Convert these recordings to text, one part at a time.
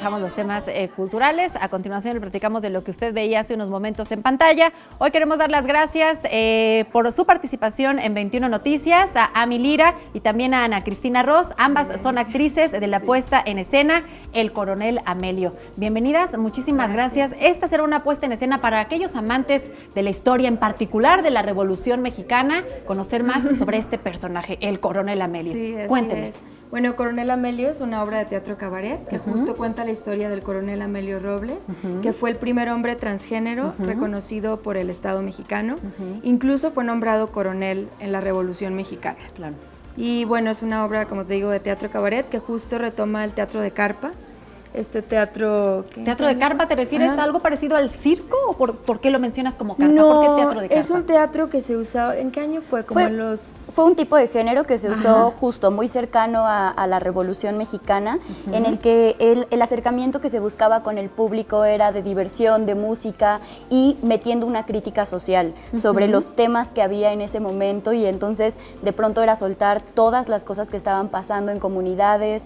dejamos los temas culturales. A continuación le platicamos de lo que usted veía hace unos momentos en pantalla. Hoy queremos dar las gracias por su participación en 21 Noticias, a Ami Lira y también a Ana Cristina Ross. Ambas son actrices de la puesta en escena El Coronel Amelio. Bienvenidas, muchísimas gracias. Esta será una puesta en escena para aquellos amantes de la historia, en particular de la Revolución Mexicana, conocer más sobre este personaje, El Coronel Amelio. Sí, Cuénteme. Bueno, Coronel Amelio es una obra de teatro cabaret que justo cuenta la historia del coronel Amelio Robles, que fue el primer hombre transgénero reconocido por el Estado mexicano. Incluso fue nombrado coronel en la Revolución Mexicana. Claro. Y bueno, es una obra, como te digo, de teatro cabaret que justo retoma el teatro de carpa. Este teatro... ¿Teatro de carpa te refieres a algo parecido al circo? ¿O por qué lo mencionas como carpa? No, ¿Por qué teatro de carpa? es un teatro que se usaba... ¿En qué año fue? Fue un tipo de género que se usó justo muy cercano a la Revolución Mexicana, en el que el acercamiento que se buscaba con el público era de diversión, de música y metiendo una crítica social sobre los temas que había en ese momento, y entonces de pronto era soltar todas las cosas que estaban pasando en comunidades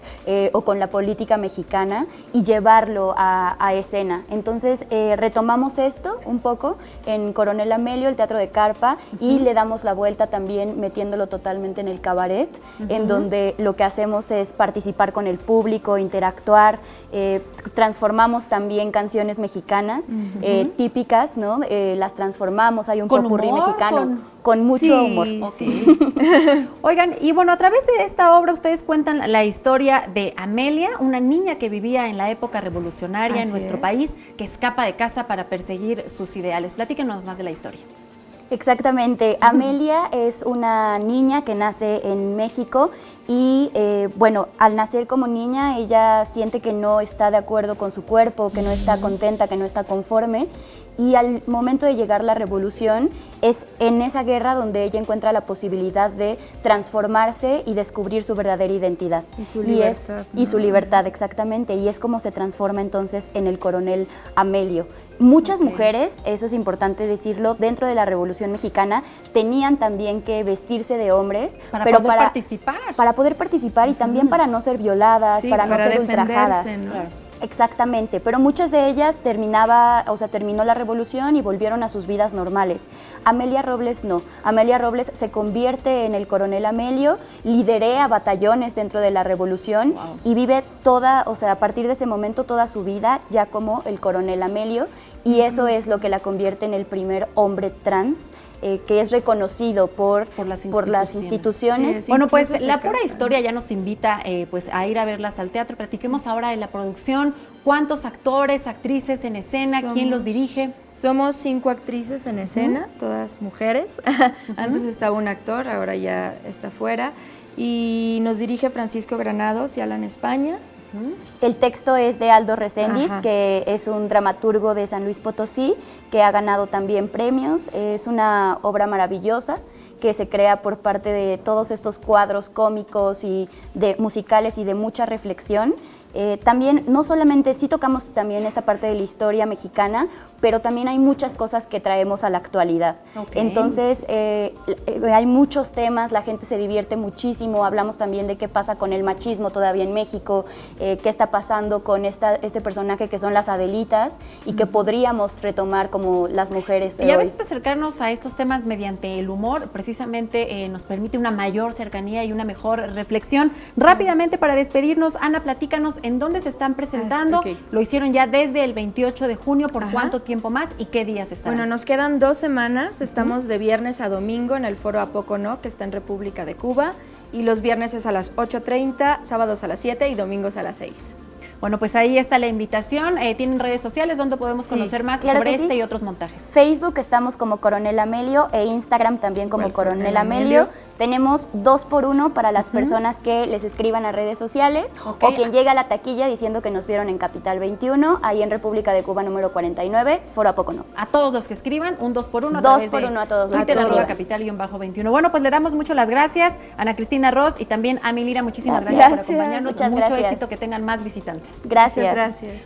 o con la política mexicana y llevarlo a escena. Entonces retomamos esto un poco en Coronel Amelio, el teatro de carpa, y le damos la vuelta también metiéndolo totalmente en el cabaret, en donde lo que hacemos es participar con el público, interactuar, transformamos también canciones mexicanas típicas, ¿no? Las transformamos, hay un popurrí mexicano con mucho humor. Okay. Oigan, y bueno, a través de esta obra ustedes cuentan la historia de Amelia, una niña que vivía en la época revolucionaria en nuestro país, que escapa de casa para perseguir sus ideales. Platíquenos más de la historia. Exactamente. Amelia es una niña que nace en México y, bueno, al nacer como niña ella siente que no está de acuerdo con su cuerpo, que no está contenta, que no está conforme, y al momento de llegar la revolución es en esa guerra donde ella encuentra la posibilidad de transformarse y descubrir su verdadera identidad. Y su libertad. Y su libertad, exactamente, y es como se transforma entonces en el coronel Amelio. Muchas mujeres, eso es importante decirlo, dentro de la Revolución Mexicana tenían también que vestirse de hombres para poder participar. Para poder participar y también para no ser violadas, para no ser ultrajadas. ¿No? Claro. Exactamente, pero muchas de ellas terminó la revolución y volvieron a sus vidas normales. Amelia Robles no. Amelia Robles se convierte en el coronel Amelio, liderea batallones dentro de la revolución y vive a partir de ese momento toda su vida ya como el coronel Amelio, y eso es lo que la convierte en el primer hombre trans que es reconocido por las instituciones. Sí, bueno, pues la pura historia ya nos invita pues a ir a verlas al teatro. Platiquemos ahora de la producción. ¿Cuántos actores, actrices en escena? ¿Quién los dirige? Somos 5 actrices en escena, todas mujeres. Antes estaba un actor, ahora ya está fuera. Y nos dirige Francisco Granados y Alan España. El texto es de Aldo Reséndiz, que es un dramaturgo de San Luis Potosí, que ha ganado también premios. Es una obra maravillosa que se crea por parte de todos estos cuadros cómicos y musicales y de mucha reflexión. También, no solamente, sí tocamos también esta parte de la historia mexicana, pero también hay muchas cosas que traemos a la actualidad. Entonces, hay muchos temas, la gente se divierte muchísimo, hablamos también de qué pasa con el machismo todavía en México, qué está pasando con este personaje que son las Adelitas y que podríamos retomar como las mujeres. Y a veces acercarnos a estos temas mediante el humor, precisamente nos permite una mayor cercanía y una mejor reflexión. Rápidamente, para despedirnos, Ana, platícanos en dónde se están presentando. Lo hicieron ya desde el 28 de junio, ¿por cuánto tiempo más y qué días están? Bueno, nos quedan 2 semanas, estamos de viernes a domingo en el Foro ¿A Poco No?, que está en República de Cuba, y los viernes es a las 8:30, sábados a las 7 y domingos a las 6. Bueno, pues ahí está la invitación. ¿Tienen redes sociales donde podemos conocer más sobre este y otros montajes? Facebook estamos como Coronel Amelio e Instagram también como Coronel Amelio. Tenemos 2x1 para las personas que les escriban a redes sociales o quien llega a la taquilla diciendo que nos vieron en Capital 21, ahí en República de Cuba número 49, Foro ¿A Poco No? A todos los que escriban, un 2x1 a 2x1 a todos los que escriban. Capital-21. Bueno, pues le damos mucho las gracias a Ana Cristina Ross y también a Ami Lira. Muchísimas gracias por acompañarnos. Mucho éxito, que tengan más visitantes. Gracias. Gracias.